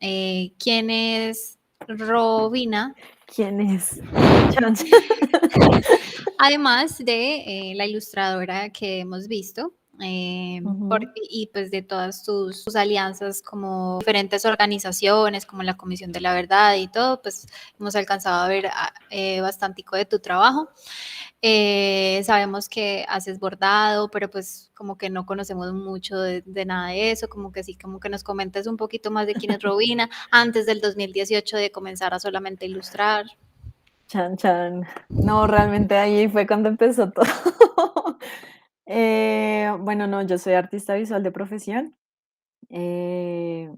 ¿Quién es Robina? ¿Quién es? Chan, chan, chan. Además de la ilustradora que hemos visto, Ujú. y pues de todas tus alianzas como diferentes organizaciones, como la Comisión de la Verdad y todo, pues hemos alcanzado a ver bastantico de tu trabajo. Sabemos que haces bordado, pero pues como que no conocemos mucho de nada de eso, como que sí, como que nos comentes un poquito más de quién es Robina antes del 2018 de comenzar a solamente ilustrar. Chan, chan. No, realmente ahí fue cuando empezó todo. Bueno, no, yo soy artista visual de profesión. Eh,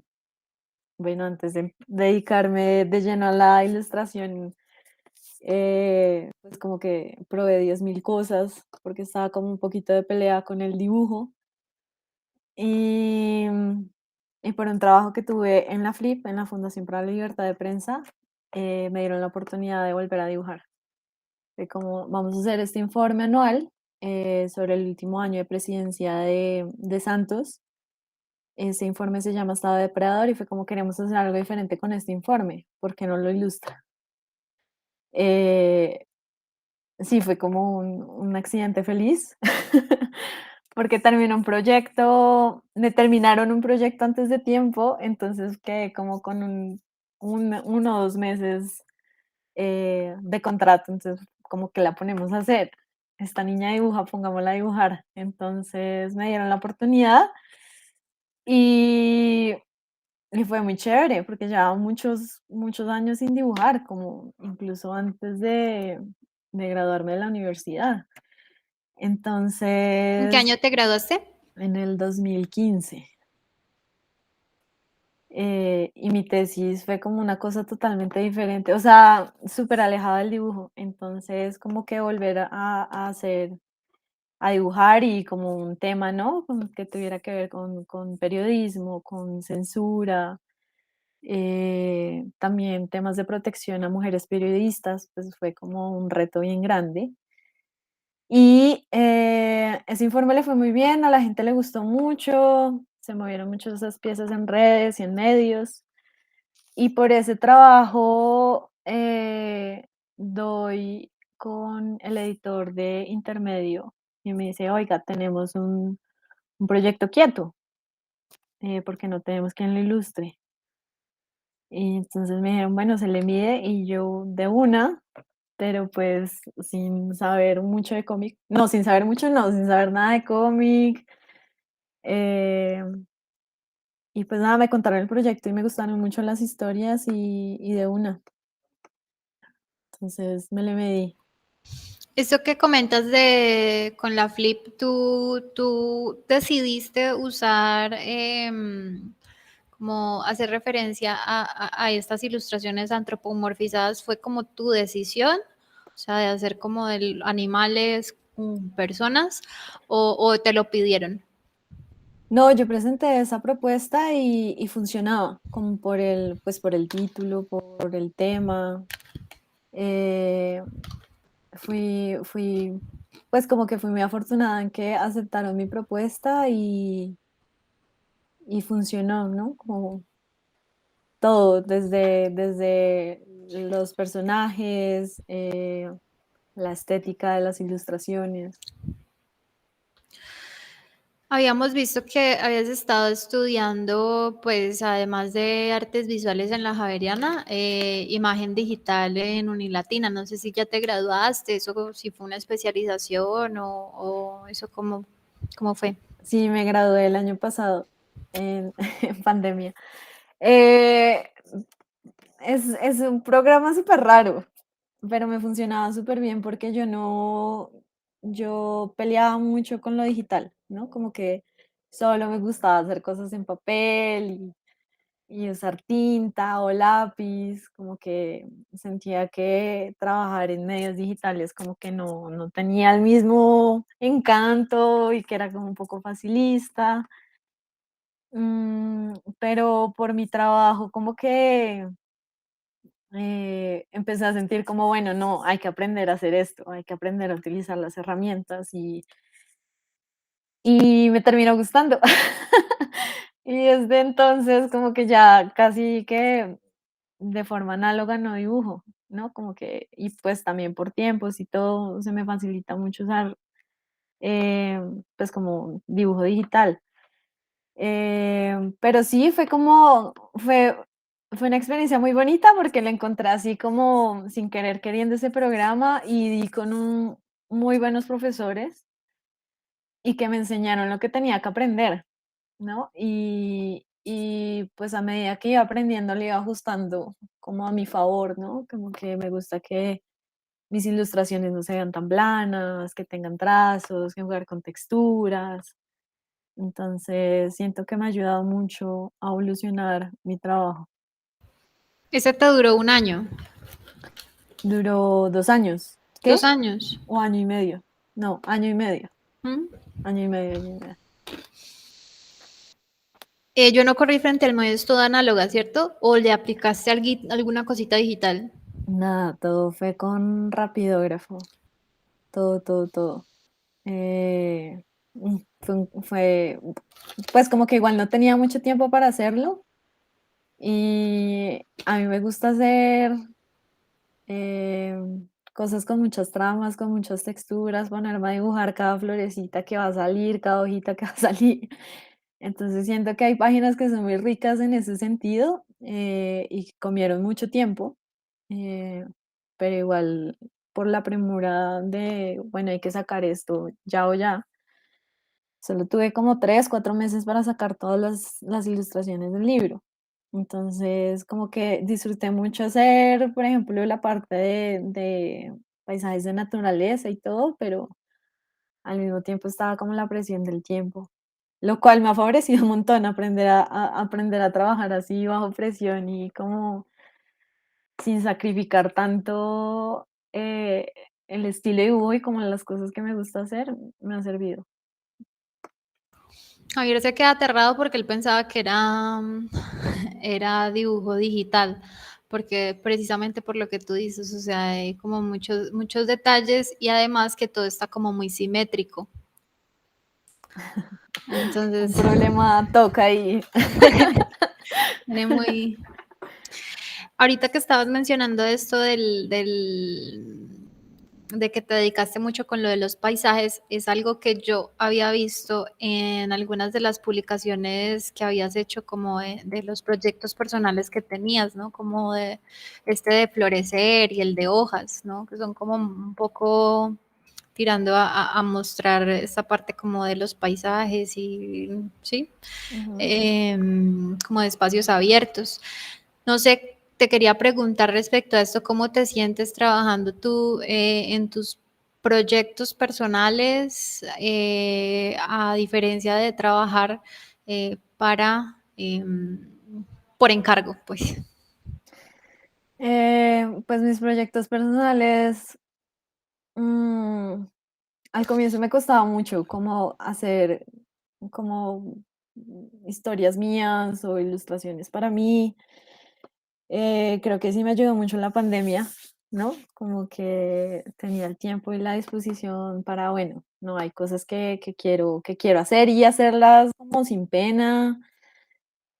bueno, antes de dedicarme de lleno a la ilustración, pues como que probé 10.000 cosas porque estaba como un poquito de pelea con el dibujo. Y, y por un trabajo que tuve en la FLIP, en la Fundación para la Libertad de Prensa, me dieron la oportunidad de volver a dibujar. De cómo vamos a hacer este informe anual sobre el último año de presidencia de Santos. Ese informe se llama Estado Depredador y fue como queremos hacer algo diferente con este informe, ¿por qué no lo ilustra? Eh, sí, fue como un accidente feliz, porque terminó un proyecto, me terminaron un proyecto antes de tiempo, entonces quedé como con 1 o 2 meses de contrato, entonces como que la ponemos a hacer. Esta niña dibuja, pongámosla a dibujar. Entonces me dieron la oportunidad y, y fue muy chévere porque llevaba muchos, muchos años sin dibujar, como incluso antes de graduarme de la universidad. ¿En qué Entonces, año te graduaste? en el 2015. Y mi tesis fue como una cosa totalmente diferente, o sea, súper alejada del dibujo. Entonces, como que volver a hacer, a dibujar y como un tema, ¿no? Como que tuviera que ver con periodismo, con censura, también temas de protección a mujeres periodistas, pues fue como un reto bien grande. Y ese informe le fue muy bien, a la gente le gustó mucho, se movieron mucho esas piezas en redes y en medios. Y por ese trabajo doy con el editor de Intermedio y me dice, oiga, tenemos un proyecto quieto, porque no tenemos quien lo ilustre. Y entonces me dijeron, bueno, se le mide y yo de una, pero pues sin saber mucho de cómic, no, sin saber mucho, no, sin saber nada de cómic. eh, y pues nada, me contaron el proyecto y me gustaron mucho las historias y de una. Entonces me le medí. Eso que comentas de con la Flip, tú decidiste usar como hacer referencia a estas ilustraciones antropomorfizadas, ¿fue como tu decisión? O sea, de hacer como de animales, personas, o te lo pidieron. No, yo presenté esa propuesta y funcionaba, como pues por el título, por el tema. eh, pues como que fui muy afortunada en que aceptaron mi propuesta y funcionó, ¿no? Como todo, desde los personajes, la estética de las ilustraciones. Habíamos visto que habías estado estudiando, pues además de artes visuales en la Javeriana, imagen digital en Unilatina. No sé si ya te graduaste, eso si fue una especialización o eso cómo fue. Sí, me gradué el año pasado en, en pandemia. Eh, es un programa súper raro, pero me funcionaba súper bien porque yo peleaba mucho con lo digital, ¿no? Como que solo me gustaba hacer cosas en papel y usar tinta o lápiz, como que sentía que trabajar en medios digitales como que no tenía el mismo encanto y que era como un poco facilista. Pero por mi trabajo como que empecé a sentir como, bueno, no, hay que aprender a hacer esto, hay que aprender a utilizar las herramientas y me terminó gustando. Y desde entonces como que ya casi que de forma análoga no dibujo, ¿no? Como que, y pues también por tiempos y todo, se me facilita mucho usar, pues como dibujo digital. Pero sí, fue una experiencia muy bonita porque le encontré así como sin querer queriendo ese programa y di con muy buenos profesores y que me enseñaron lo que tenía que aprender, ¿no? Y pues a medida que iba aprendiendo le iba ajustando como a mi favor, ¿no? Como que me gusta que mis ilustraciones no se vean tan planas, que tengan trazos, que jugar con texturas. Entonces, siento que me ha ayudado mucho a evolucionar mi trabajo. Ese te duró un año, Duró 2 años. ¿Qué? 2 años. O año y medio. No, año y medio. ¿Mm? Año y medio, año y medio. Yo no corrí frente al maíz toda análoga, ¿cierto? ¿O le aplicaste alguna cosita digital? Nada, todo fue con rapidógrafo. Todo, todo, todo. Eh, pues como que igual no tenía mucho tiempo para hacerlo y a mí me gusta hacer cosas con muchas tramas, con muchas texturas, ponerme a dibujar cada florecita que va a salir, cada hojita que va a salir. Entonces siento que hay páginas que son muy ricas en ese sentido y que comieron mucho tiempo, eh, pero igual por la premura de, bueno, hay que sacar esto ya o ya. Solo tuve como 3 4 meses para sacar todas las ilustraciones del libro. Entonces, como que disfruté mucho hacer, por ejemplo, la parte de paisajes de naturaleza y todo, pero al mismo tiempo estaba como la presión del tiempo, lo cual me ha favorecido un montón aprender aprender a trabajar así bajo presión y como sin sacrificar tanto, el estilo de dibujo y como las cosas que me gusta hacer, me ha servido. Javier se queda aterrado porque él pensaba que era, era dibujo digital, porque precisamente por lo que tú dices, o sea, hay como muchos, muchos detalles y además que todo está como muy simétrico. Un Entonces, problema toca ahí. tiene muy... Ahorita que estabas mencionando esto de que te dedicaste mucho con lo de los paisajes, es algo que yo había visto en algunas de las publicaciones que habías hecho como de los proyectos personales que tenías, ¿no? Como de este de florecer y el de hojas, ¿no? Que son como un poco tirando a mostrar esta parte como de los paisajes y, sí, Ujú. como de espacios abiertos. No sé, te quería preguntar respecto a esto, ¿cómo te sientes trabajando tú en tus proyectos personales, a diferencia de trabajar para, por encargo, pues? Pues mis proyectos personales, mm, al comienzo me costaba mucho como hacer como historias mías o ilustraciones para mí. Creo que sí me ayudó mucho la pandemia, ¿no? Como que tenía el tiempo y la disposición para, bueno, no hay cosas que quiero hacer y hacerlas como sin pena,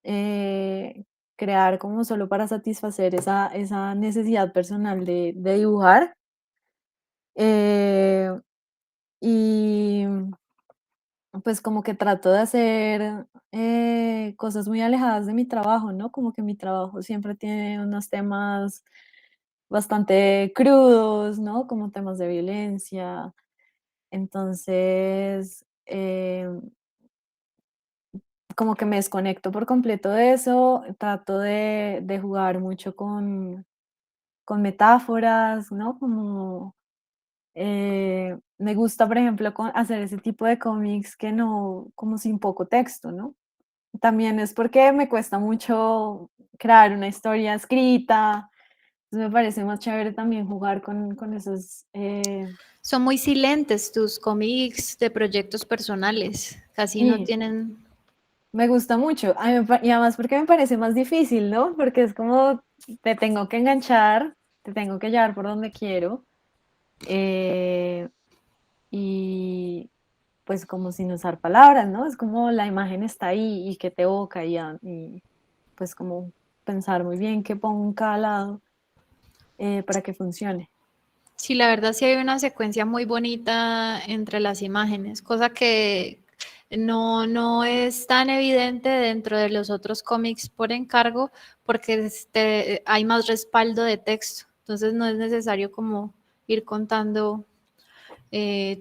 eh, crear como solo para satisfacer esa necesidad personal de dibujar. Eh, y pues como que trato de hacer cosas muy alejadas de mi trabajo, ¿no? Como que mi trabajo siempre tiene unos temas bastante crudos, ¿no? Como temas de violencia. Entonces, como que me desconecto por completo de eso, trato de jugar mucho con metáforas, ¿no? Como me gusta, por ejemplo, hacer ese tipo de cómics que no, como sin poco texto, ¿no? También es porque me cuesta mucho crear una historia escrita, entonces me parece más chévere también jugar con esos, Son muy silentes tus cómics de proyectos personales, casi no sí, tienen... me gusta mucho. Y además porque me parece más difícil, ¿no? Porque es como te tengo que enganchar, te tengo que llevar por donde quiero. eh, y, pues como sin usar palabras, ¿no? Es como la imagen está ahí y que te evoca y pues como pensar muy bien qué pongo en cada lado para que funcione. Sí, la verdad sí hay una secuencia muy bonita entre las imágenes, cosa que no es tan evidente dentro de los otros cómics por encargo, porque hay más respaldo de texto, entonces no es necesario como ir contando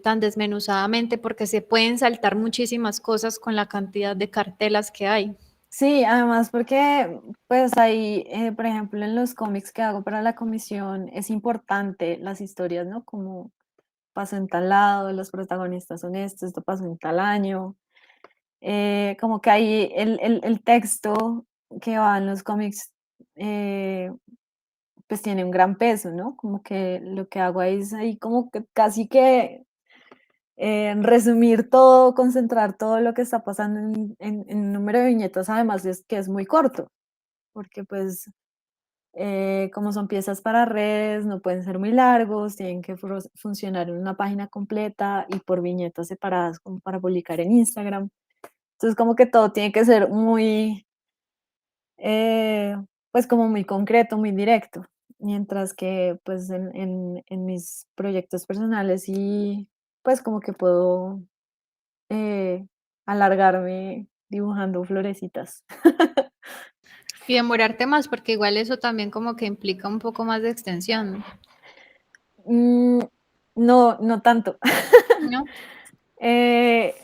tan desmenuzadamente, porque se pueden saltar muchísimas cosas con la cantidad de cartelas que hay. Sí, además porque pues ahí, por ejemplo, en los cómics que hago para la comisión es importante las historias, ¿no? Como pasó en tal lado, los protagonistas son estos, esto pasó en tal año. Como que ahí el texto que va en los cómics eh, pues tiene un gran peso, ¿no? Como que lo que hago ahí es ahí como que casi que resumir todo, concentrar todo lo que está pasando en un número de viñetas, además es que es muy corto, porque pues como son piezas para redes, no pueden ser muy largos, tienen que funcionar en una página completa y por viñetas separadas como para publicar en Instagram. Entonces como que todo tiene que ser muy, eh, pues como muy concreto, muy directo. Mientras que pues en mis proyectos personales y pues como que puedo alargarme dibujando florecitas. Y demorarte más, porque igual eso también como que implica un poco más de extensión, Mm, no, no tanto. ¿no? Eh,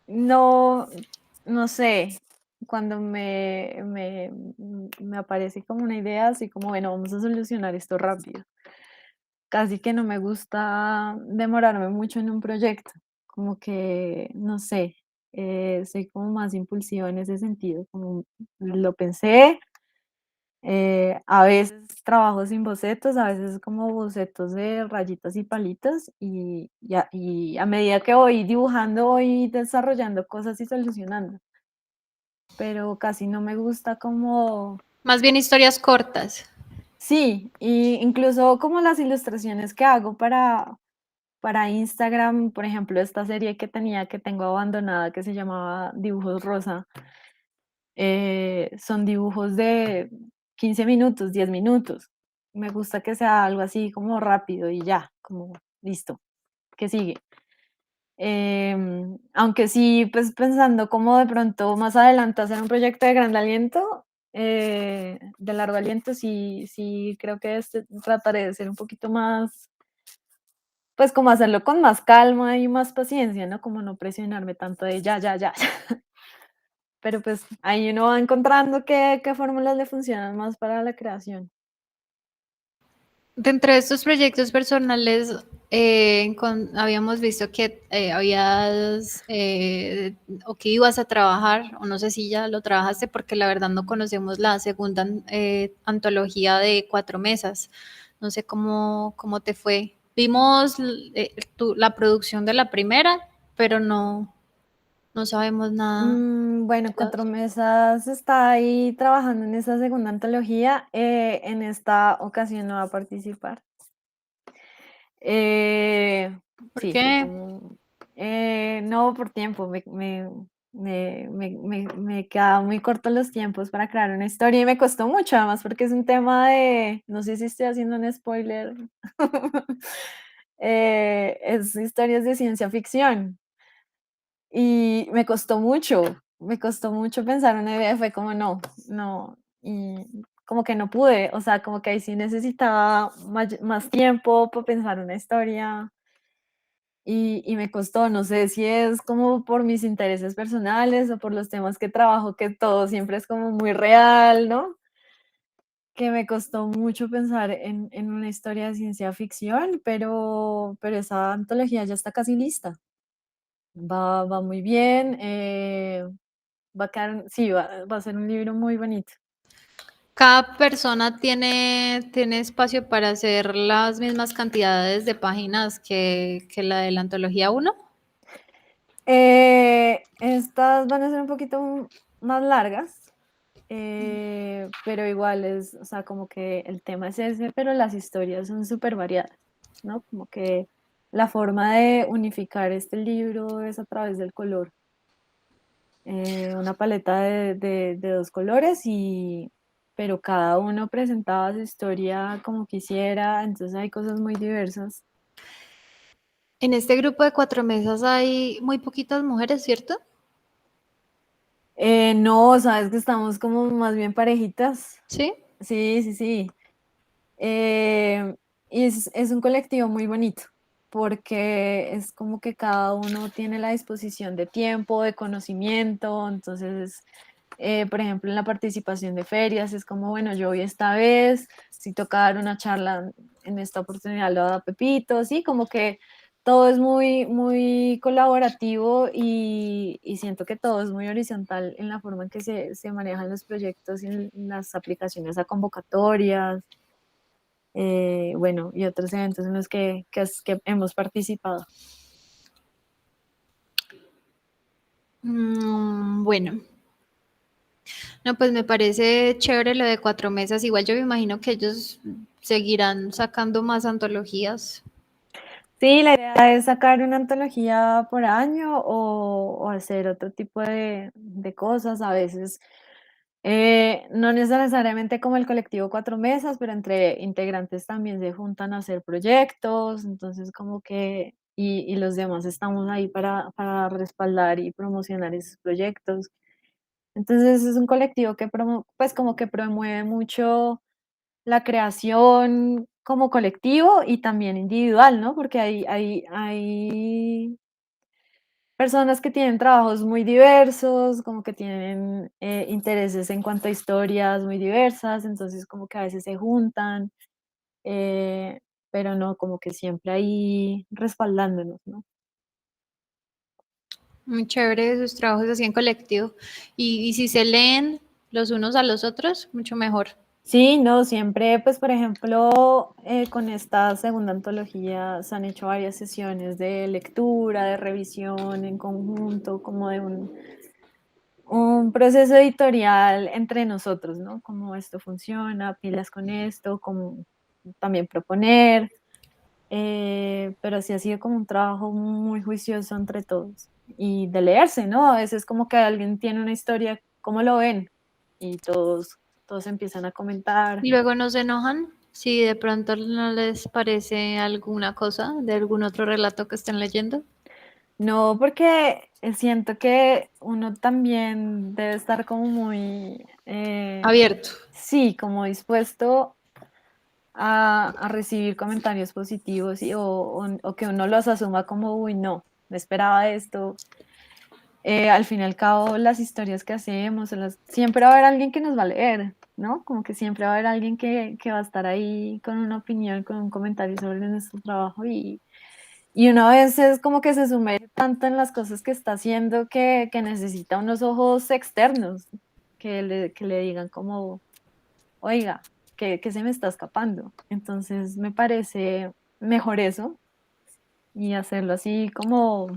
no, no sé, cuando me aparece como una idea, así como, bueno, vamos a solucionar esto rápido. Casi que no me gusta demorarme mucho en un proyecto, como que, no sé, soy como más impulsiva en ese sentido, como lo pensé, a veces trabajo sin bocetos, a veces como bocetos de rayitas y palitos y a medida que voy dibujando voy desarrollando cosas y solucionando, pero casi no me gusta como, Más bien historias cortas. sí, y incluso como las ilustraciones que hago para Instagram, por ejemplo, esta serie que tenía que tengo abandonada que se llamaba Dibujos Rosa, son dibujos de 15 minutos, 10 minutos. Me gusta que sea algo así como rápido y ya, como listo, ¿qué sigue? Aunque sí, pues pensando como de pronto más adelante hacer un proyecto de gran aliento, de largo aliento, sí, sí creo que trataré de ser un poquito más, pues como hacerlo con más calma y más paciencia, ¿no? Como no presionarme tanto de ya, ya, ya. Pero pues ahí uno va encontrando qué fórmulas le funcionan más para la creación. Dentro de estos proyectos personales, habíamos visto que habías o que ibas a trabajar, o no sé si ya lo trabajaste, porque la verdad no conocemos la segunda antología de Cuatro Mesas. No sé cómo te fue. Vimos la producción de la primera, pero no sabemos nada. Bueno, Cuatro Mesas está ahí trabajando en esa segunda antología. En esta ocasión no va a participar. Eh, ¿Por sí, fue qué? como, no por tiempo, me quedaban muy cortos los tiempos para crear una historia y me costó mucho, además, porque es un tema de, no sé si estoy haciendo un spoiler, es historias de ciencia ficción y me costó mucho pensar una idea, fue como no, no, y como que no pude, o sea, como que ahí sí necesitaba más tiempo para pensar una historia y me costó, no sé si es como por mis intereses personales o por los temas que trabajo, que todo siempre es como muy real, ¿no? Que me costó mucho pensar en una historia de ciencia ficción, pero esa antología ya está casi lista. Va muy bien, va a quedar, sí, va a ser un libro muy bonito. Cada persona tiene espacio para hacer las mismas cantidades de páginas que la de la antología uno. Estas van a ser un poquito más largas, pero igual es, o sea, como que el tema es ese, pero las historias son súper variadas, ¿no? Como que la forma de unificar este libro es a través del color. Una paleta de dos colores pero cada uno presentaba su historia como quisiera, entonces hay cosas muy diversas. En este grupo de 4 mesas hay muy poquitas mujeres, ¿cierto? No, sabes que estamos como más bien parejitas. Sí. Sí, sí, sí. Eh, y es un colectivo muy bonito porque es como que cada uno tiene la disposición de tiempo, de conocimiento, entonces, por ejemplo, en la participación de ferias es como, bueno, yo voy esta vez, si toca dar una charla en esta oportunidad lo da Pepito, sí, como que todo es muy, muy colaborativo y siento que todo es muy horizontal en la forma en que se manejan los proyectos y en las aplicaciones a convocatorias, bueno, y otros eventos en los que hemos participado. Bueno, no, pues me parece chévere lo de 4 mesas. Igual yo me imagino que ellos seguirán sacando más antologías. Sí, la idea es sacar una antología por año o hacer otro tipo de cosas. A veces, no necesariamente como el colectivo Cuatro Mesas, pero entre integrantes también se juntan a hacer proyectos. Entonces, como que, y los demás estamos ahí para respaldar y promocionar esos proyectos. Entonces, es un colectivo que pues como que promueve mucho la creación como colectivo y también individual, ¿no? Porque hay personas que tienen trabajos muy diversos, como que tienen intereses en cuanto a historias muy diversas, entonces como que a veces se juntan, eh, pero no, como que siempre ahí respaldándonos, ¿no? Muy chévere esos trabajos así en colectivo. Y si se leen los unos a los otros, mucho mejor. Sí, no, siempre, pues por ejemplo, con esta segunda antología se han hecho varias sesiones de lectura, de revisión en conjunto, como de un proceso editorial entre nosotros, ¿no? Cómo esto funciona, pilas con esto, cómo también proponer, pero sí ha sido como un trabajo muy juicioso entre todos y de leerse, ¿no? A veces como que alguien tiene una historia, ¿cómo lo ven? Y todos empiezan a comentar. Y luego no se enojan si de pronto no les parece alguna cosa de algún otro relato que estén leyendo. No, porque siento que uno también debe estar como muy, Abierto. sí, como dispuesto a recibir comentarios positivos o que uno los asuma como, uy, no, me esperaba esto. Al fin y al cabo, las historias que hacemos, siempre va a haber alguien que nos va a leer, ¿no? Como que siempre va a haber alguien que va a estar ahí con una opinión, con un comentario sobre nuestro trabajo y uno a veces como que se sumerge tanto en las cosas que está haciendo que necesita unos ojos externos que le digan como, oiga, que se me está escapando. Entonces me parece mejor eso y hacerlo así como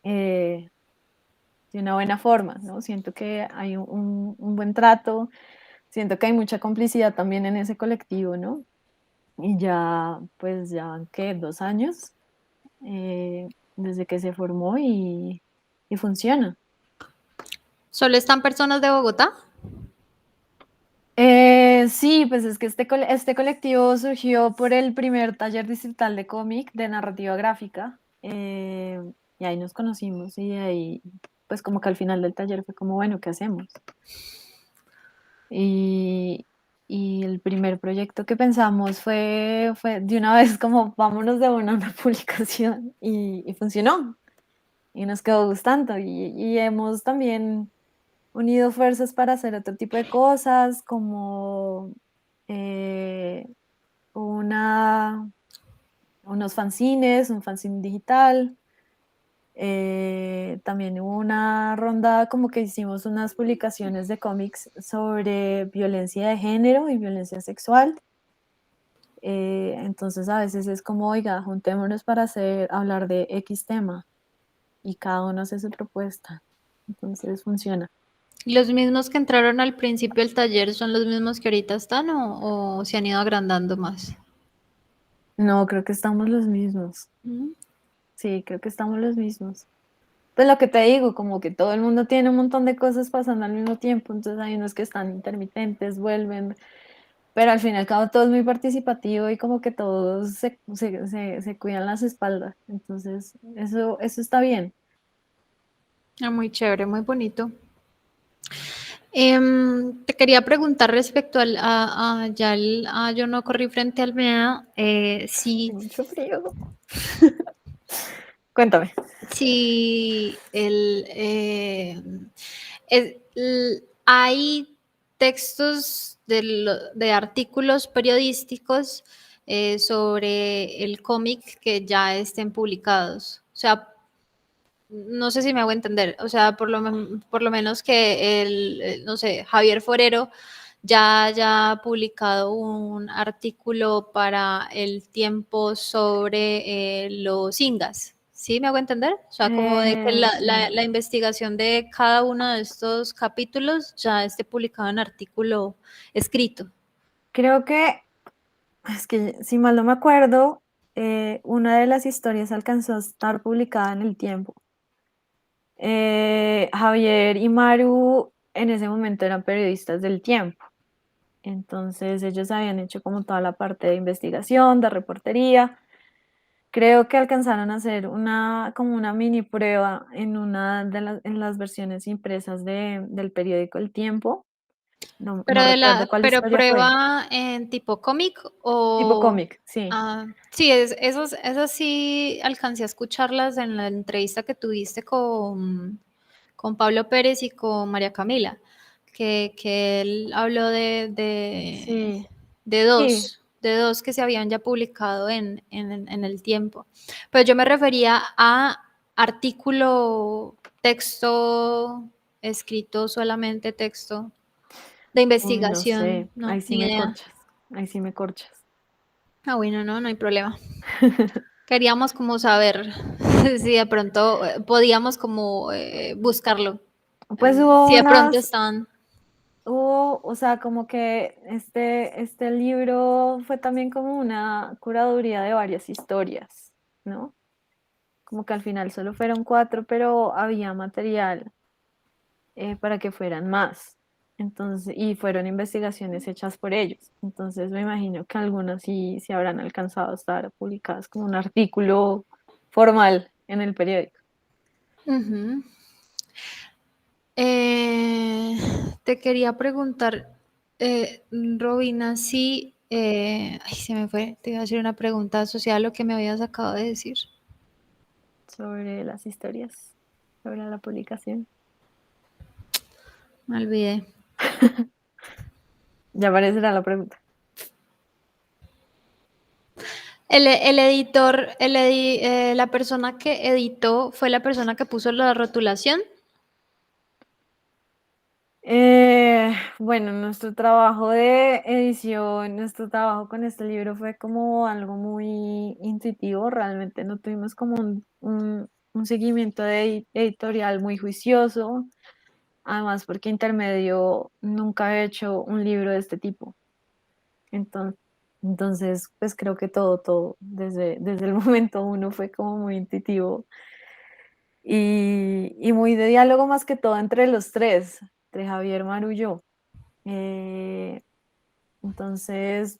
eh, de una buena forma, ¿no? Siento que hay un buen trato, siento que hay mucha complicidad también en ese colectivo, ¿no? Y ya, pues ya van, ¿qué? 2 años desde que se formó y funciona. ¿Solo están personas de Bogotá? Sí, pues es que este colectivo surgió por el primer taller distrital de cómic de narrativa gráfica y ahí nos conocimos y de ahí pues como que al final del taller fue como, bueno, ¿qué hacemos? Y, y el primer proyecto que pensamos fue de una vez como vámonos de una a una publicación y funcionó y nos quedó gustando y hemos también unido fuerzas para hacer otro tipo de cosas, como eh, una, unos fanzines, un fanzine digital. También hubo una ronda como que hicimos unas publicaciones de cómics sobre violencia de género y violencia sexual. Entonces a veces es como, oiga, juntémonos para hablar de X tema y cada uno hace su propuesta. Entonces funciona. ¿Y los mismos que entraron al principio del taller son los mismos que ahorita están o se han ido agrandando más? No, creo que estamos los mismos. ¿Mm? Sí, creo que estamos los mismos. Pues lo que te digo, como que todo el mundo tiene un montón de cosas pasando al mismo tiempo, entonces hay unos que están intermitentes, vuelven, pero al fin y al cabo todo es muy participativo y como que todos se cuidan las espaldas, entonces eso está bien. Ah, muy chévere, muy bonito. Te quería preguntar respecto yo no corrí frente al MEA, Hay mucho frío. Cuéntame. si hay textos de artículos periodísticos sobre el cómic que ya estén publicados. O sea, no sé si me hago entender, o sea, por lo menos que no sé, Javier Forero ya haya publicado un artículo para El Tiempo sobre los ingas, ¿sí me hago entender? O sea, como de que Sí. la investigación de cada uno de estos capítulos ya esté publicado en artículo escrito. Creo que, es que si mal no me acuerdo, una de las historias alcanzó a estar publicada en El Tiempo. Javier y Maru en ese momento eran periodistas del Tiempo, entonces ellos habían hecho como toda la parte de investigación, de reportería. Creo que alcanzaron a hacer como una mini prueba en en las versiones impresas del periódico El Tiempo. No, no recuerdo cuál Pero historia fue. prueba en tipo cómic Tipo o cómic, sí. sí, esas sí alcancé a escucharlas en la entrevista que tuviste con Pablo Pérez y con María Camila, que él habló Sí, sí, de dos que se habían ya publicado en el tiempo. Pero yo me refería a artículo, texto, escrito solamente texto. De uy, no investigación, sé, no, ahí sí ni me idea. corchas, ahí sí me corchas. Ah, bueno, no, no hay problema. Queríamos como saber si de pronto podíamos como buscarlo, Pues si de pronto están. o sea, como que este libro fue también como una curaduría de varias historias, ¿no? Como que al final solo fueron cuatro, pero había material para que fueran más. Entonces, y fueron investigaciones hechas por ellos. Entonces me imagino que algunas sí habrán alcanzado a estar publicadas como un artículo formal en el periódico. Ujú. Eh, Te quería preguntar, Robina, si, ay, se me fue, te iba a hacer una pregunta asociada a lo que me habías acabado de decir. Sobre las historias, sobre la publicación. Me olvidé. Ya aparecerá la pregunta. El editor, la persona que editó fue la persona que puso la rotulación. Bueno, nuestro trabajo de edición, nuestro trabajo con este libro fue como algo muy intuitivo, realmente no tuvimos como un seguimiento editorial muy juicioso, además porque Intermedio nunca ha hecho un libro de este tipo. Entonces, entonces pues creo que todo, desde el momento uno fue como muy intuitivo y muy de diálogo más que todo entre los tres, entre Javier, Maru y yo. Eh, entonces,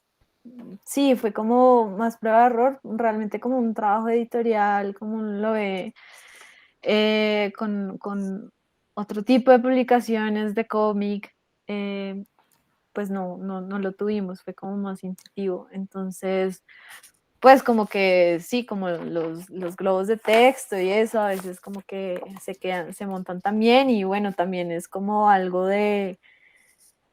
sí, fue como más prueba de error, realmente como un trabajo editorial, como uno lo ve con otro tipo de publicaciones de cómic, pues no lo tuvimos, fue como más intuitivo. Entonces, pues como que sí, como los globos de texto y eso, a veces como que se montan también y bueno, también es como algo de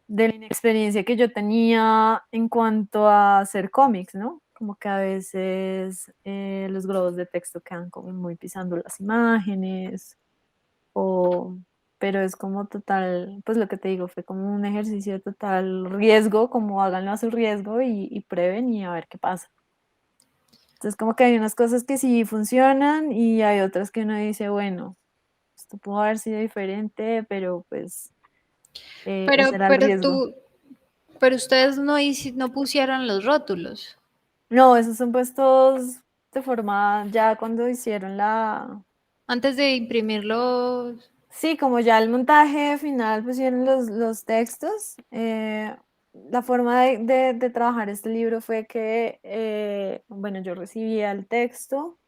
la inexperiencia que yo tenía en cuanto a hacer cómics, ¿no? Como que a veces los globos de texto quedan como muy pisando las imágenes, o, pero es como total, pues lo que te digo, fue como un ejercicio de total riesgo, como háganlo a su riesgo y prueben y a ver qué pasa. Entonces como que hay unas cosas que sí funcionan y hay otras que uno dice, bueno, esto pudo haber sido diferente, pero pues ese era el Pero riesgo. pero ustedes no pusieron los rótulos. No, esos son puestos de forma ya cuando hicieron la... Antes de imprimirlo. Sí, como ya el montaje final pusieron los textos. La forma de trabajar este libro fue que, bueno, yo recibía el texto,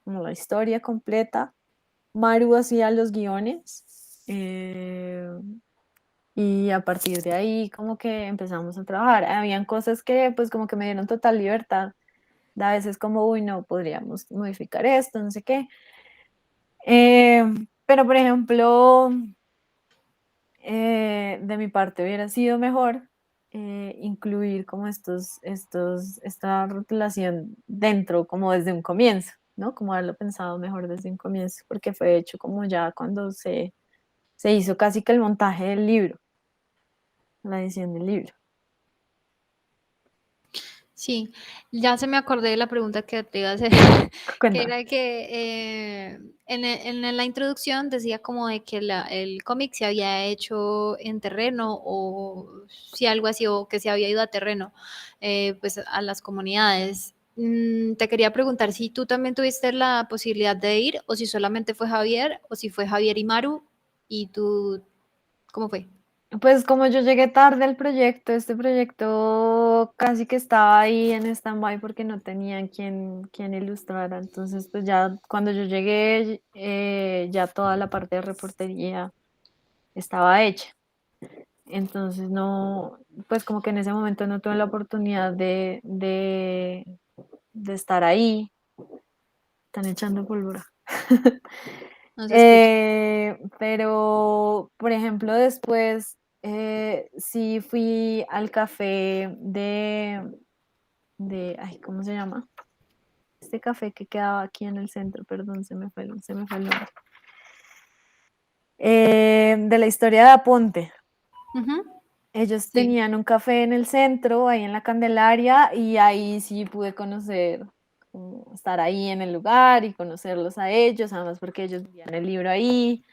como la historia completa. Maru hacía los guiones. Y a partir de ahí como que empezamos a trabajar. Habían cosas que pues como que me dieron total libertad. A veces como, uy, no, podríamos modificar esto, no sé qué. Eh, pero por ejemplo, de mi parte hubiera sido mejor incluir como esta rotulación dentro, como desde un comienzo, ¿no? Como haberlo pensado mejor desde un comienzo, porque fue hecho como ya cuando se hizo casi que el montaje del libro, la edición del libro. Sí, ya se me acordé de la pregunta que te iba a hacer, que Cuéntame. era que en la introducción decía como de que el cómic se había hecho en terreno o si algo así, o que se había ido a terreno, pues a las comunidades. Te quería preguntar si tú también tuviste la posibilidad de ir o si solamente fue Javier o si fue Javier y Maru y tú, ¿cómo fue? Pues como yo llegué tarde al proyecto, este proyecto casi que estaba ahí en stand-by porque no tenían quien ilustrara. Entonces, pues ya cuando yo llegué, ya toda la parte de reportería estaba hecha. Entonces, no, pues como que en ese momento no tuve la oportunidad de estar ahí. Están echando pólvora. No se escucha. Pero, por ejemplo, después sí fui al café ay, ¿cómo se llama? Este café que quedaba aquí en el centro, perdón, se me fue el nombre. De la historia de Aponte. Ujú. Ellos Sí. tenían un café en el centro, ahí en la Candelaria, y ahí sí pude conocer, como estar ahí en el lugar y conocerlos a ellos, además porque ellos vivían el libro ahí.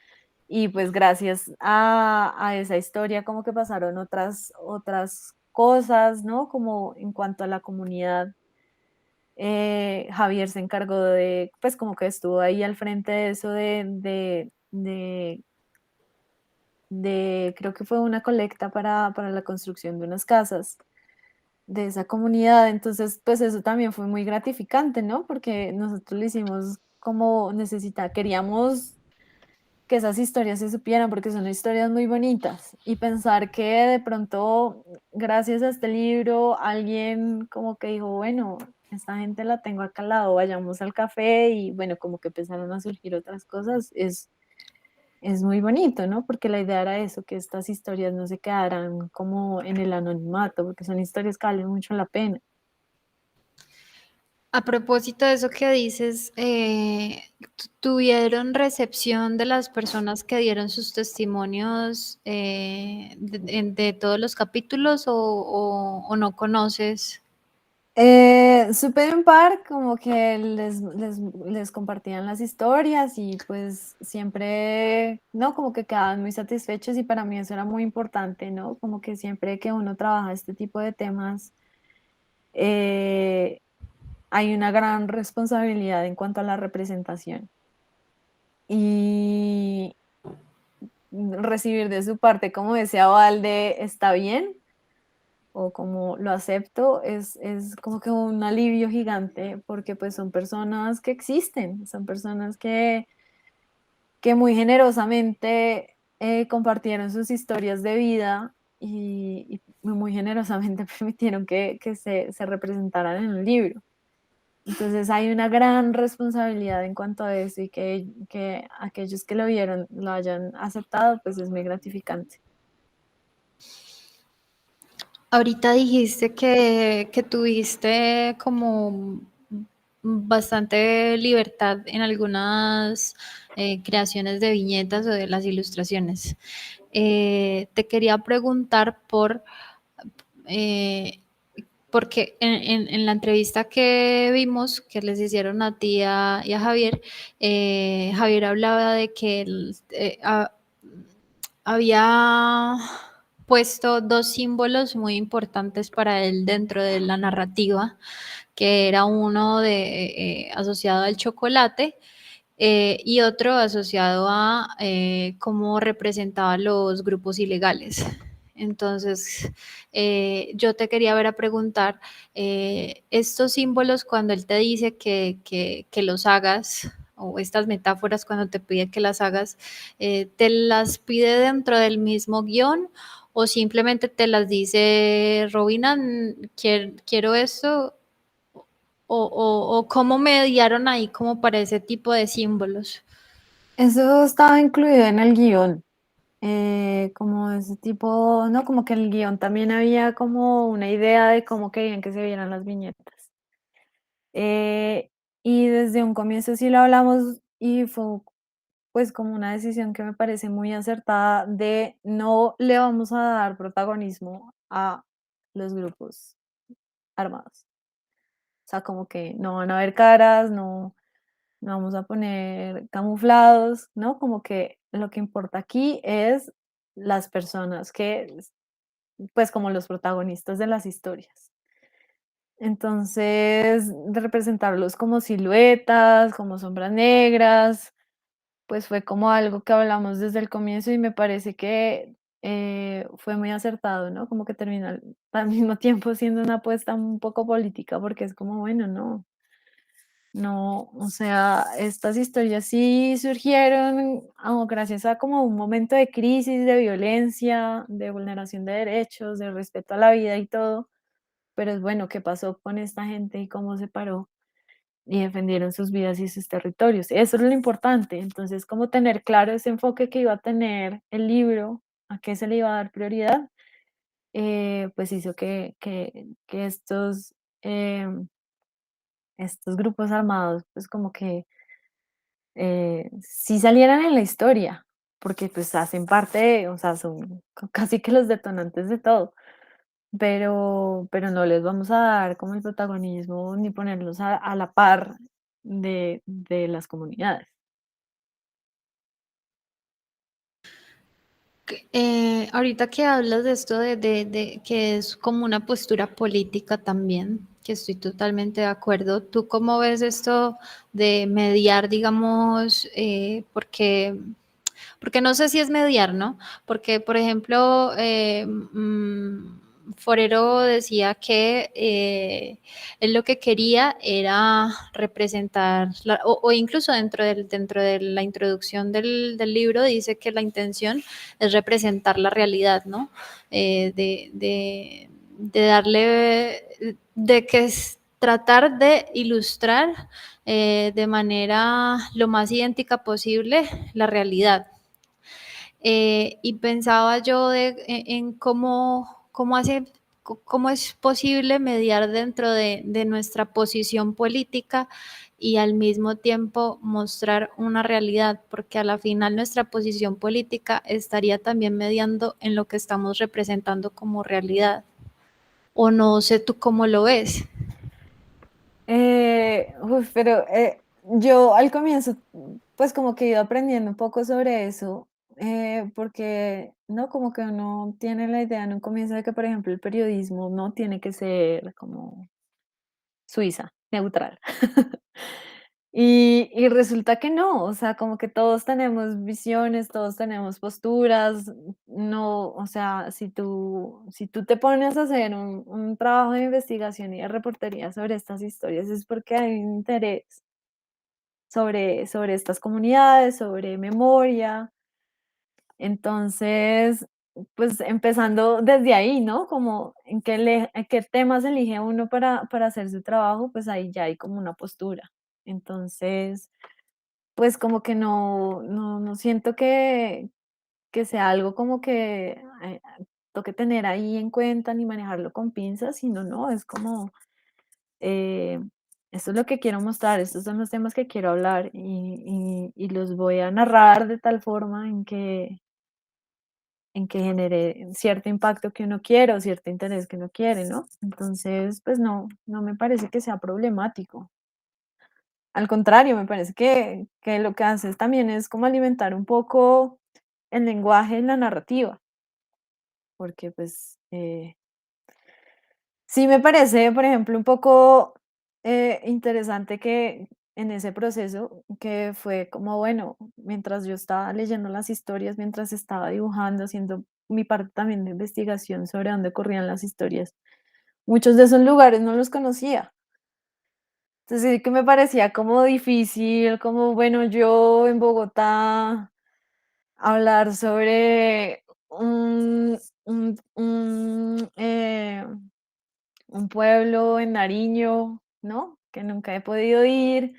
Y pues gracias a esa historia como que pasaron otras cosas, ¿no? Como en cuanto a la comunidad, Javier se encargó de, pues como que estuvo ahí al frente de eso creo que fue una colecta para la construcción de unas casas de esa comunidad. Entonces, pues eso también fue muy gratificante, ¿no? Porque nosotros lo hicimos como queríamos que esas historias se supieran porque son historias muy bonitas y pensar que de pronto, gracias a este libro, alguien como que dijo, bueno, esta gente la tengo acá al lado, vayamos al café y bueno, como que empezaron a surgir otras cosas, es muy bonito, ¿no? Porque la idea era eso, que estas historias no se quedaran como en el anonimato, porque son historias que valen mucho la pena. A propósito de eso que dices, ¿tuvieron recepción de las personas que dieron sus testimonios de todos los capítulos o no conoces? Supe de un par como que les compartían las historias y pues siempre, ¿no? Como que quedaban muy satisfechos y para mí eso era muy importante, ¿no? Como que siempre que uno trabaja este tipo de temas, eh, hay una gran responsabilidad en cuanto a la representación y recibir de su parte como ese aval de está bien o como lo acepto, es como que un alivio gigante porque pues son personas que existen, son personas que muy generosamente compartieron sus historias de vida y muy generosamente permitieron que se representaran en un libro. Entonces hay una gran responsabilidad en cuanto a eso y que aquellos que lo vieron lo hayan aceptado, pues es muy gratificante. Ahorita dijiste que tuviste como bastante libertad en algunas creaciones de viñetas o de las ilustraciones. Te quería preguntar eh, porque en la entrevista que vimos, que les hicieron a ti y a Javier, Javier hablaba de que él, había puesto dos símbolos muy importantes para él dentro de la narrativa, que era uno asociado al chocolate y otro asociado a cómo representaba los grupos ilegales. Entonces, yo te quería ver a preguntar, estos símbolos cuando él te dice que los hagas, o estas metáforas cuando te pide que las hagas, ¿te las pide dentro del mismo guión o simplemente te las dice Robina, quiero esto? ¿O cómo mediaron ahí como para ese tipo de símbolos? Eso estaba incluido en el guión, como ese tipo, no, como que en el guión también había como una idea de cómo querían que se vieran las viñetas. Eh, y desde un comienzo sí lo hablamos y fue pues como una decisión que me parece muy acertada de no le vamos a dar protagonismo a los grupos armados. O sea, como que no van a haber caras, no vamos a poner camuflados, ¿no? Como que lo que importa aquí es las personas que, pues como los protagonistas de las historias. Entonces, de representarlos como siluetas, como sombras negras, pues fue como algo que hablamos desde el comienzo y me parece que fue muy acertado, ¿no? Como que termina al mismo tiempo siendo una apuesta un poco política, porque es como, bueno, no, no, o sea, estas historias sí surgieron gracias a como un momento de crisis, de violencia, de vulneración de derechos, de respeto a la vida y todo, pero es bueno, ¿qué pasó con esta gente y cómo se paró? Y defendieron sus vidas y sus territorios. Eso es lo importante. Entonces, como tener claro ese enfoque que iba a tener el libro, a qué se le iba a dar prioridad, pues hizo que estos grupos armados, pues como que sí salieran en la historia, porque pues hacen parte, o sea, son casi que los detonantes de todo, pero no les vamos a dar como el protagonismo ni ponerlos a la par de las comunidades. Ahorita que hablas de esto de que es como una postura política también, que estoy totalmente de acuerdo. ¿Tú cómo ves esto de mediar, digamos, porque no sé si es mediar, ¿no? Porque, por ejemplo, Forero decía que él lo que quería era representar, o incluso dentro de la introducción del libro dice que la intención es representar la realidad, ¿no? De darle, de que es tratar de ilustrar de manera lo más idéntica posible la realidad. Y pensaba yo en cómo es posible mediar dentro de nuestra posición política y al mismo tiempo mostrar una realidad, porque a la final nuestra posición política estaría también mediando en lo que estamos representando como realidad. O no sé tú cómo lo ves. Pero yo al comienzo, pues como que iba aprendiendo un poco sobre eso, porque no como que uno tiene la idea en un comienzo de que, por ejemplo, el periodismo no tiene que ser como Suiza, neutral. Y resulta que no, o sea, como que todos tenemos visiones, todos tenemos posturas, no, o sea, si tú te pones a hacer un trabajo de investigación y de reportería sobre estas historias, es porque hay un interés sobre estas comunidades, sobre memoria. Entonces, pues empezando desde ahí, ¿no? Como en qué temas elige uno para hacer su trabajo, pues ahí ya hay como una postura. Entonces, pues como que no siento que sea algo como que toque tener ahí en cuenta ni manejarlo con pinzas, sino no, es como, eh, esto es lo que quiero mostrar, estos son los temas que quiero hablar y los voy a narrar de tal forma en que genere cierto impacto que uno quiere o cierto interés que uno quiere, ¿no? Entonces, pues no me parece que sea problemático. Al contrario, me parece que lo que haces también es como alimentar un poco el lenguaje en la narrativa, porque pues sí me parece, por ejemplo, un poco interesante que en ese proceso, que fue como, bueno, mientras yo estaba leyendo las historias, mientras estaba dibujando, haciendo mi parte también de investigación sobre dónde corrían las historias, muchos de esos lugares no los conocía. Entonces sí que me parecía como difícil, como, bueno, yo en Bogotá hablar sobre un pueblo en Nariño, ¿no? Que nunca he podido ir.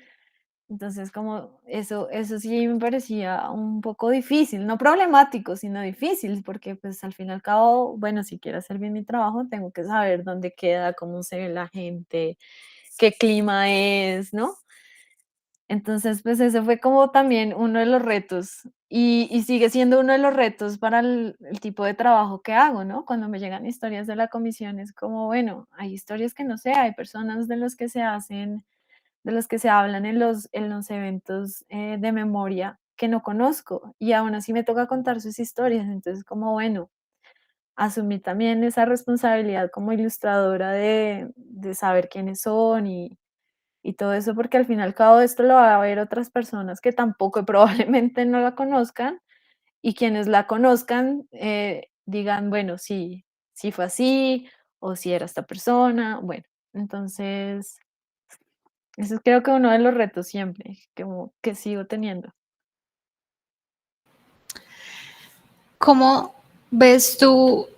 Entonces, como eso sí me parecía un poco difícil, no problemático, sino difícil, porque pues al fin y al cabo, bueno, si quiero hacer bien mi trabajo, tengo que saber dónde queda, cómo se ve la gente, qué clima es, ¿no? Entonces, pues ese fue como también uno de los retos y sigue siendo uno de los retos para el tipo de trabajo que hago, ¿no? Cuando me llegan historias de la comisión es como, bueno, hay historias que no sé, hay personas de los que se hacen, de los que se hablan en los eventos de memoria que no conozco y aún así me toca contar sus historias. Entonces, como, bueno, asumí también esa responsabilidad como ilustradora de saber quiénes son y todo eso, porque al fin y al cabo esto lo va a ver otras personas que tampoco probablemente no la conozcan y quienes la conozcan digan, bueno, sí, sí fue así o si era esta persona, bueno, entonces eso es creo que uno de los retos siempre, como que sigo teniendo. ¿Cómo ves tú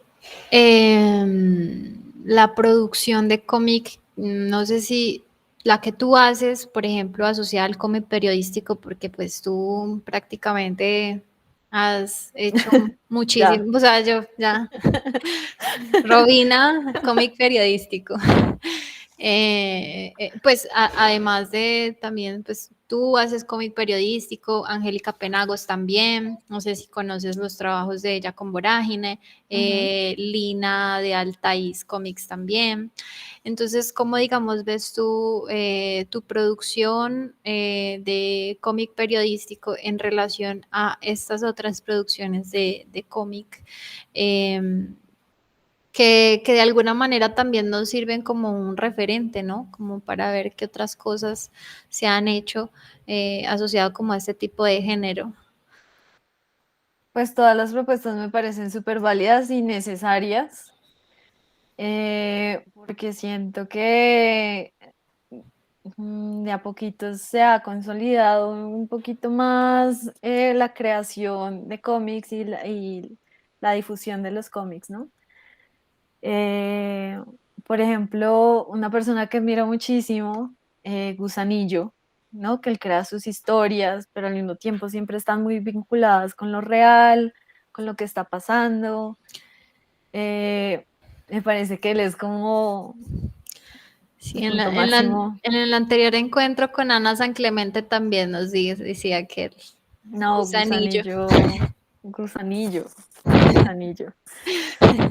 la producción de cómic? No sé si la que tú haces, por ejemplo, asociada al cómic periodístico, porque pues tú prácticamente has hecho Ya. muchísimo, o sea, yo ya, Robina, cómic periodístico. Pues además de también, pues tú haces cómic periodístico, Angélica Penagos también, no sé si conoces los trabajos de ella con Vorágine, Ujú. Lina de Altaís Comics también. Entonces, ¿cómo digamos ves tú tu producción de cómic periodístico en relación a estas otras producciones de cómic? Que de alguna manera también nos sirven como un referente, ¿no? Como para ver qué otras cosas se han hecho asociado como a este tipo de género. Pues todas las propuestas me parecen súper válidas y necesarias, porque siento que de a poquito se ha consolidado un poquito más la creación de cómics y la difusión de los cómics, ¿no? Eh, por ejemplo, una persona que admiro muchísimo, Gusanillo, ¿no? Que él crea sus historias, pero al mismo tiempo siempre están muy vinculadas con lo real, con lo que está pasando. Eh, Me parece que él es como Sí, el punto máximo. en el anterior encuentro con Ana San Clemente también nos decía que el No, gusanillo. Gusanillo, Gusanillo.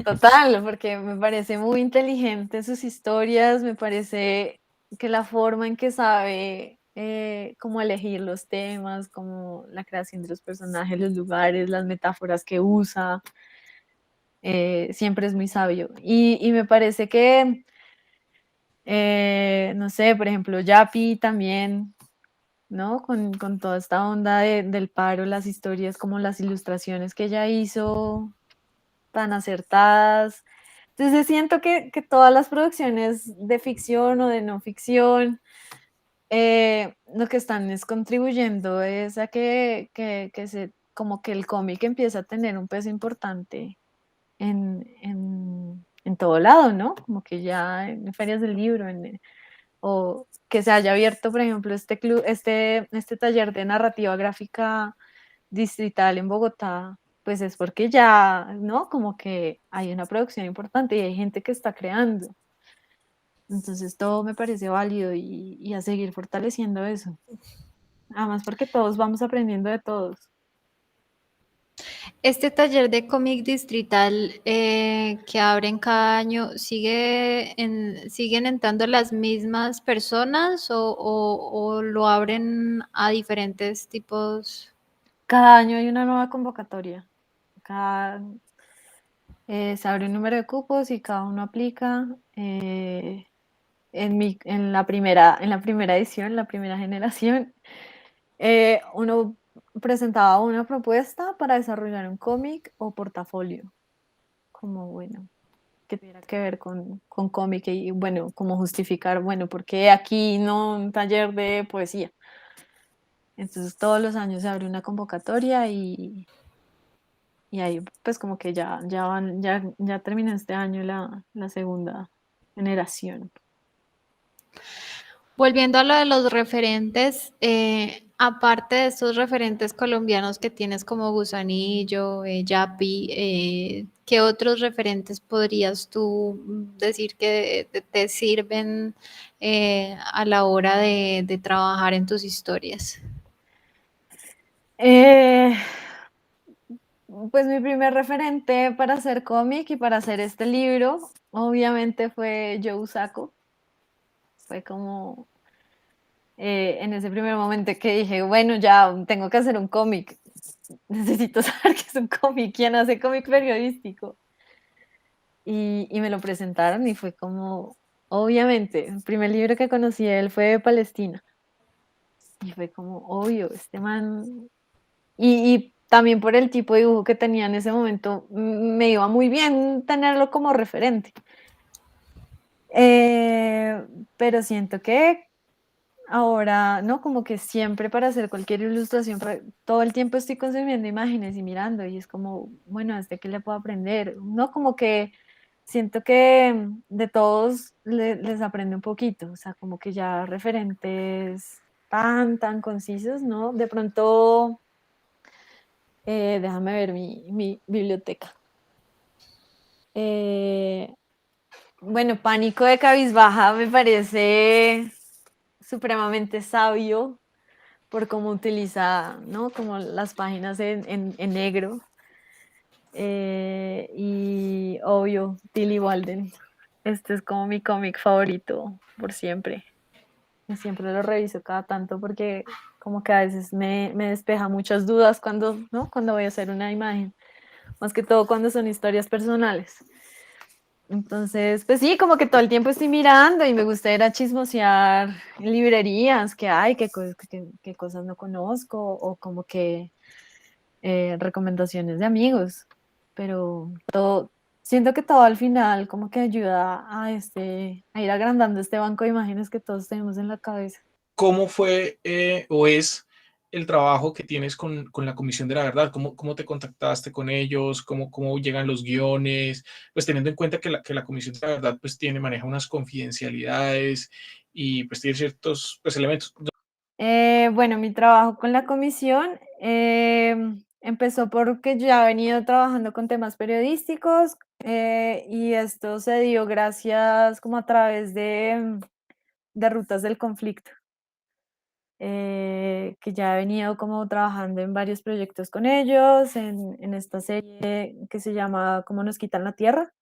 Total, porque me parece muy inteligente sus historias, me parece que la forma en que sabe cómo elegir los temas, como la creación de los personajes, los lugares, las metáforas que usa, siempre es muy sabio. Y me parece que, no sé, por ejemplo, Yapi también, ¿no? Con toda esta onda del paro, las historias, como las ilustraciones que ella hizo tan acertadas. Entonces siento que todas las producciones de ficción o de no ficción, lo que están es contribuyendo es a que se, como que el cómic empieza a tener un peso importante en todo lado, ¿no? Como que ya en ferias del libro, o que se haya abierto, por ejemplo, este club, este taller de narrativa gráfica distrital en Bogotá, pues es porque ya, ¿no? Como que hay una producción importante y hay gente que está creando. Entonces todo me parece válido y a seguir fortaleciendo eso. Además porque todos vamos aprendiendo de todos. Este taller de cómic distrital que abren cada año, ¿siguen entrando las mismas personas o lo abren a diferentes tipos? Cada año hay una nueva convocatoria. Cada, se abre un número de cupos y cada uno aplica. en la primera edición, la primera generación, uno presentaba una propuesta para desarrollar un cómic o portafolio, como bueno, que tuviera que ver con cómic y bueno, como justificar, bueno, ¿por qué aquí no un taller de poesía? Entonces todos los años se abre una convocatoria y ahí pues como que ya terminó este año la segunda generación. Volviendo a lo de los referentes, aparte de estos referentes colombianos que tienes como Gusanillo, Yapi, ¿qué otros referentes podrías tú decir que te sirven a la hora de trabajar en tus historias? Eh, pues mi primer referente para hacer cómic y para hacer este libro, obviamente fue Joe Sacco. Fue como en ese primer momento que dije, bueno, ya tengo que hacer un cómic. Necesito saber qué es un cómic, quién hace cómic periodístico. Y me lo presentaron y fue como, obviamente, el primer libro que conocí de él fue de Palestina. Y fue como, obvio, este man. Y también por el tipo de dibujo que tenía en ese momento, me iba muy bien tenerlo como referente. Eh, pero siento que ahora, ¿no? Como que siempre para hacer cualquier ilustración, todo el tiempo estoy consumiendo imágenes y mirando y es como, bueno, ¿desde qué le puedo aprender? ¿No? Como que siento que de todos les aprende un poquito, o sea, como que ya referentes tan concisos, ¿no? De pronto, déjame ver mi biblioteca. Eh, bueno, Pánico de Cabizbaja me parece supremamente sabio por cómo utiliza, ¿no? Como las páginas en negro. Y obvio, Tilly Walden. Este es como mi cómic favorito por siempre. Y siempre lo reviso cada tanto porque como que a veces me despeja muchas dudas cuando, ¿no? Cuando voy a hacer una imagen. Más que todo cuando son historias personales. Entonces, pues sí, como que todo el tiempo estoy mirando y me gusta ir a chismosear en librerías, que hay, qué cosas no conozco, o como que recomendaciones de amigos. Pero todo, siento que todo al final como que ayuda a ir agrandando este banco de imágenes que todos tenemos en la cabeza. ¿Cómo fue o es el trabajo que tienes con la Comisión de la Verdad? ¿Cómo te contactaste con ellos? ¿Cómo llegan los guiones? Pues teniendo en cuenta que la Comisión de la Verdad pues maneja unas confidencialidades y pues tiene ciertos pues, elementos. Bueno, mi trabajo con la comisión empezó porque ya he venido trabajando con temas periodísticos y esto se dio gracias como a través de rutas del conflicto, que ya he venido como trabajando en varios proyectos con ellos, en esta serie que se llama ¿Cómo nos quitan la tierra?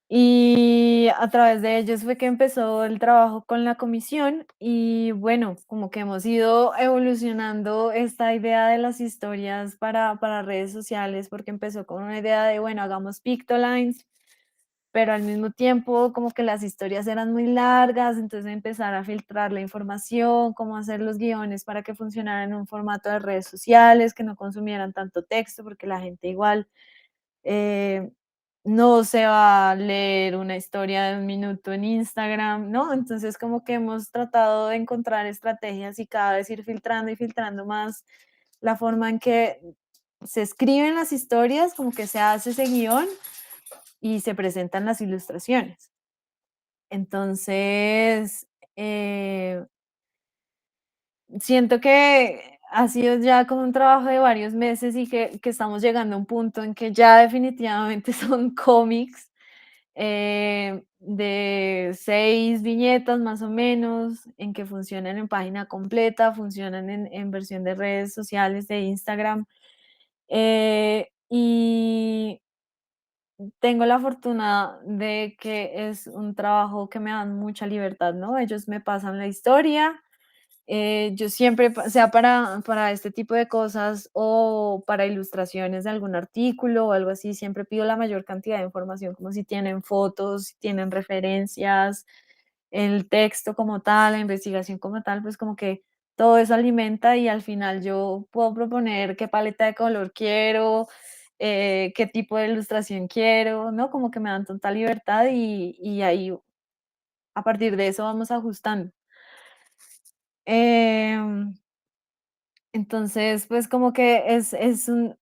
Y a través de ellos fue que empezó el trabajo con la comisión y bueno, como que hemos ido evolucionando esta idea de las historias para redes sociales, porque empezó con una idea de, bueno, hagamos pictolines, pero al mismo tiempo como que las historias eran muy largas, entonces empezar a filtrar la información, cómo hacer los guiones para que funcionaran en un formato de redes sociales, que no consumieran tanto texto, porque la gente igual eh, no se va a leer una historia de un minuto en Instagram, ¿no? Entonces como que hemos tratado de encontrar estrategias y cada vez ir filtrando y filtrando más la forma en que se escriben las historias, como que se hace ese guión y se presentan las ilustraciones. Entonces, siento que ha sido ya como un trabajo de varios meses y que estamos llegando a un punto en que ya definitivamente son cómics de 6 viñetas más o menos, en que funcionan en página completa, funcionan en versión de redes sociales, de Instagram. Y tengo la fortuna de que es un trabajo que me dan mucha libertad, ¿no? Ellos me pasan la historia. Yo siempre, sea para este tipo de cosas o para ilustraciones de algún artículo o algo así, siempre pido la mayor cantidad de información, como si tienen fotos, si tienen referencias, el texto como tal, la investigación como tal, pues como que todo eso alimenta y al final yo puedo proponer qué paleta de color quiero, qué tipo de ilustración quiero, ¿no? Como que me dan total libertad y ahí a partir de eso vamos ajustando. Em, entonces, pues como que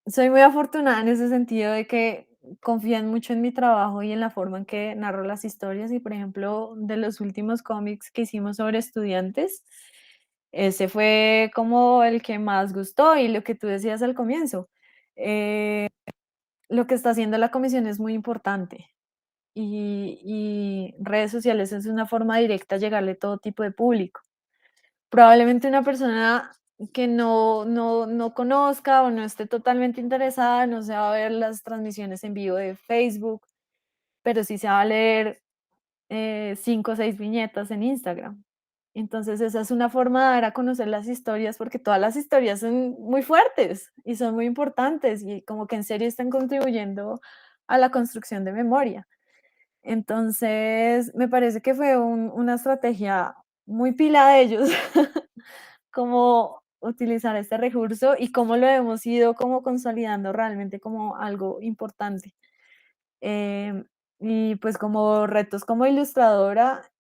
soy muy afortunada en ese sentido de que confían mucho en mi trabajo y en la forma en que narro las historias y, por ejemplo, de los últimos cómics que hicimos sobre estudiantes, ese fue como el que más gustó y lo que tú decías al comienzo. eh, lo que está haciendo la comisión es muy importante y redes sociales es una forma directa de llegarle a todo tipo de público. Probablemente una persona que no conozca o no esté totalmente interesada, no se va a ver las transmisiones en vivo de Facebook, pero sí se va a leer 5 o 6 viñetas en Instagram. Entonces, esa es una forma de dar a conocer las historias, porque todas las historias son muy fuertes y son muy importantes y como que en serio están contribuyendo a la construcción de memoria. Entonces, me parece que fue una estrategia muy pila de ellos, cómo utilizar este recurso y cómo lo hemos ido como consolidando realmente como algo importante. Em, y pues como retos como ilustradora,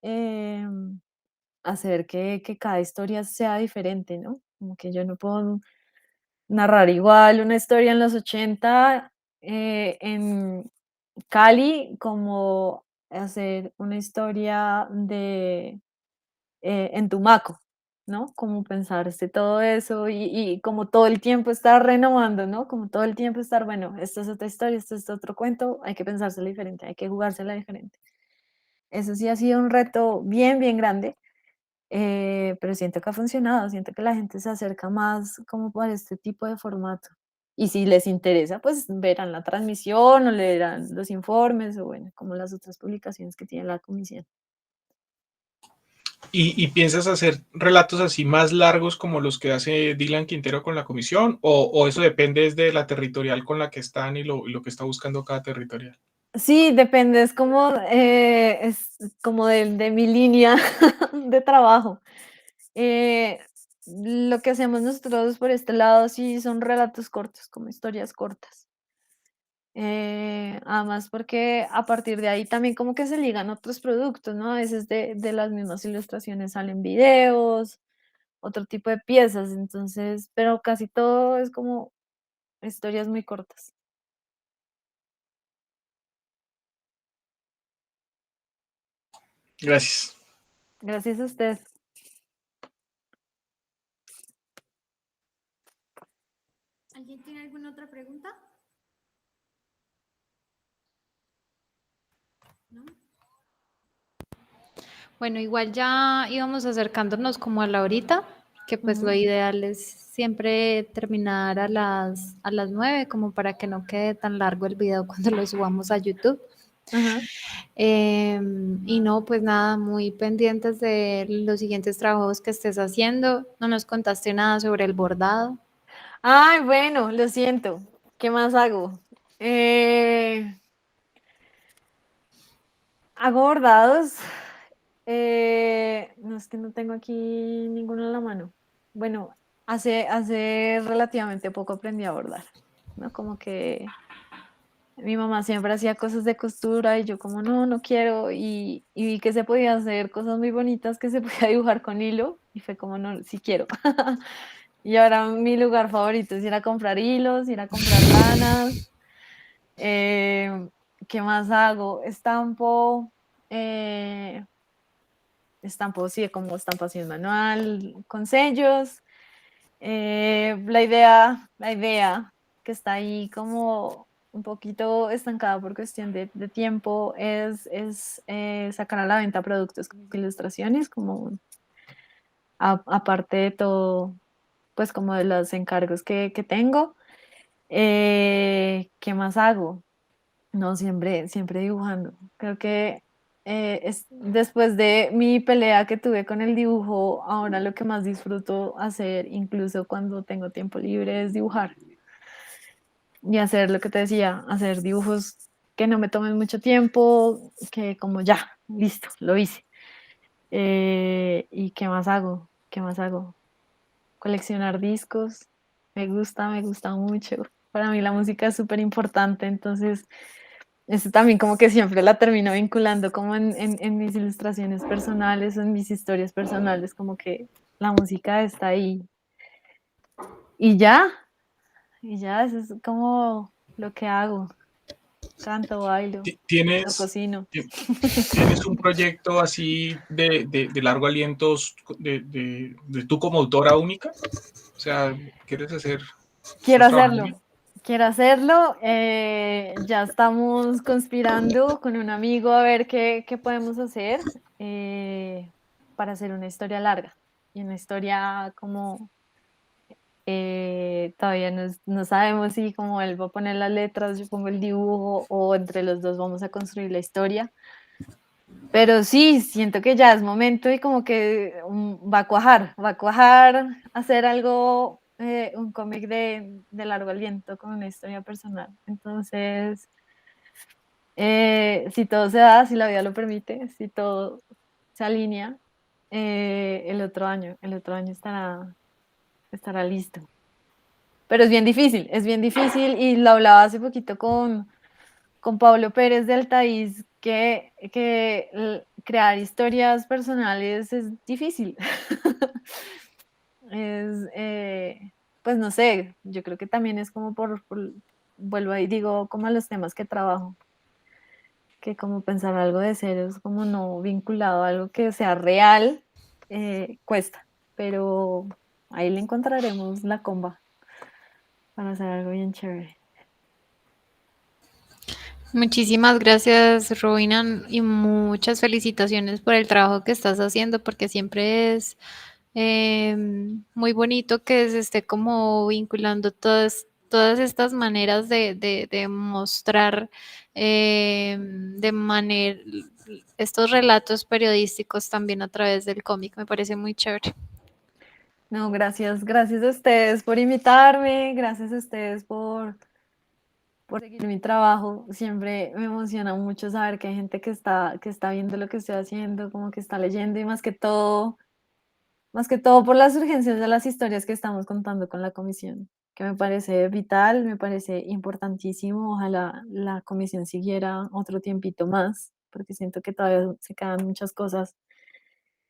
hacer que cada historia sea diferente, ¿no? Como que yo no puedo narrar igual una historia en los 80 en Cali como hacer una historia en Tumaco, ¿no? Como pensarse todo eso y como todo el tiempo estar renovando, ¿no? Como todo el tiempo estar, bueno, esta es otra historia, esto es otro cuento, hay que pensársela diferente, hay que jugársela diferente. Eso sí ha sido un reto bien, bien grande, pero siento que ha funcionado, siento que la gente se acerca más como por este tipo de formato. Y si les interesa, pues verán la transmisión o leerán los informes o bueno, como las otras publicaciones que tiene la comisión. ¿Y piensas hacer relatos así más largos como los que hace Dylan Quintero con la comisión? ¿O eso depende de la territorial con la que están y lo que está buscando cada territorial? Sí, depende, es como de mi línea de trabajo. Eh, lo que hacemos nosotros por este lado sí son relatos cortos, como historias cortas. Además, porque a partir de ahí también como que se ligan otros productos, ¿no? A veces de las mismas ilustraciones salen videos, otro tipo de piezas, entonces, pero casi todo es como historias muy cortas. Gracias. Gracias a usted. ¿Alguien tiene alguna otra pregunta? ¿No? Bueno, igual ya íbamos acercándonos como a la horita, que pues lo Ujú. ideal es siempre terminar a las 9, como para que no quede tan largo el video cuando lo subamos a YouTube. Ajá. Y no, pues nada, muy pendientes de los siguientes trabajos que estés haciendo. No nos contaste nada sobre el bordado. Ay, bueno, lo siento. ¿Qué más hago? Eh, hago bordados. No es que no tengo aquí ninguno en la mano. Bueno, hace relativamente poco aprendí a bordar, ¿no? Como que mi mamá siempre hacía cosas de costura y yo como no quiero y vi que se podía hacer cosas muy bonitas, que se podía dibujar con hilo y fue como no, sí quiero. Y ahora mi lugar favorito es ir a comprar hilos, ir a comprar lanas. Eh, ¿Qué más hago? Eh, estampo, sí, como estampación manual, con sellos. La idea que está ahí como un poquito estancada por cuestión de tiempo es sacar a la venta productos con ilustraciones, como aparte de todo, pues como de los encargos que tengo. ¿Qué más hago? No, siempre dibujando. Creo que después de mi pelea que tuve con el dibujo, ahora lo que más disfruto hacer, incluso cuando tengo tiempo libre, es dibujar y hacer lo que te decía, hacer dibujos que no me tomen mucho tiempo, que como ya, listo, lo hice. ¿Y qué más hago? ¿Qué más hago? Coleccionar discos. Me gusta mucho. Para mí la música es súper importante, entonces eso también como que siempre la termino vinculando como en mis ilustraciones personales, en mis historias personales, como que la música está ahí. Y ya, y ya, eso es como lo que hago. Canto, bailo, o ¿Tienes, cocino. tienes un proyecto así de largo aliento de tú como autora única? O sea, ¿quieres hacer, Quiero estás trabajando en hacerlo, eso? quiero hacerlo. Ya estamos conspirando con un amigo a ver qué podemos hacer para hacer una historia larga y una historia como todavía no sabemos si como él va a poner las letras, yo pongo el dibujo o entre los dos vamos a construir la historia. Pero sí, siento que ya es momento y como que va a cuajar hacer algo, un cómic de largo aliento con una historia personal. Entonces, si todo se da, si la vida lo permite, si todo se alinea, el otro año estará listo. Pero es bien difícil y lo hablaba hace poquito con Pablo Pérez de Altaís, que crear historias personales es difícil. Es, pues no sé, yo creo que también es como vuelvo ahí, digo, como a los temas que trabajo, que como pensar algo de cero es como no vinculado a algo que sea real, cuesta, pero ahí le encontraremos la comba para hacer algo bien chévere. Muchísimas gracias, Robina, y muchas felicitaciones por el trabajo que estás haciendo, porque siempre es muy bonito que se esté como vinculando todas estas maneras de mostrar de manera estos relatos periodísticos también a través del cómic. Me parece muy chévere. No, gracias a ustedes por invitarme, gracias a ustedes por seguir mi trabajo. Siempre me emociona mucho saber que hay gente que está viendo lo que estoy haciendo, como que está leyendo y más que todo por las urgencias de las historias que estamos contando con la comisión, que me parece vital, me parece importantísimo. Ojalá la comisión siguiera otro tiempito más, porque siento que todavía se quedan muchas cosas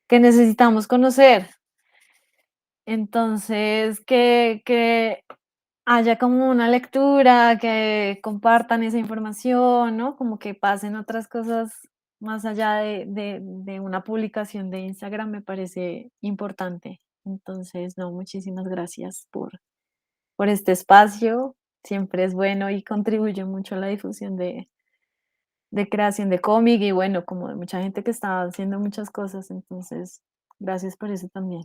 que necesitamos conocer. Entonces, que haya como una lectura, que compartan esa información, ¿no? Como que pasen otras cosas más allá de una publicación de Instagram, me parece importante. Entonces, no, muchísimas gracias por este espacio. Siempre es bueno y contribuye mucho a la difusión de creación de cómic y bueno, como de mucha gente que está haciendo muchas cosas. Entonces, gracias por eso también.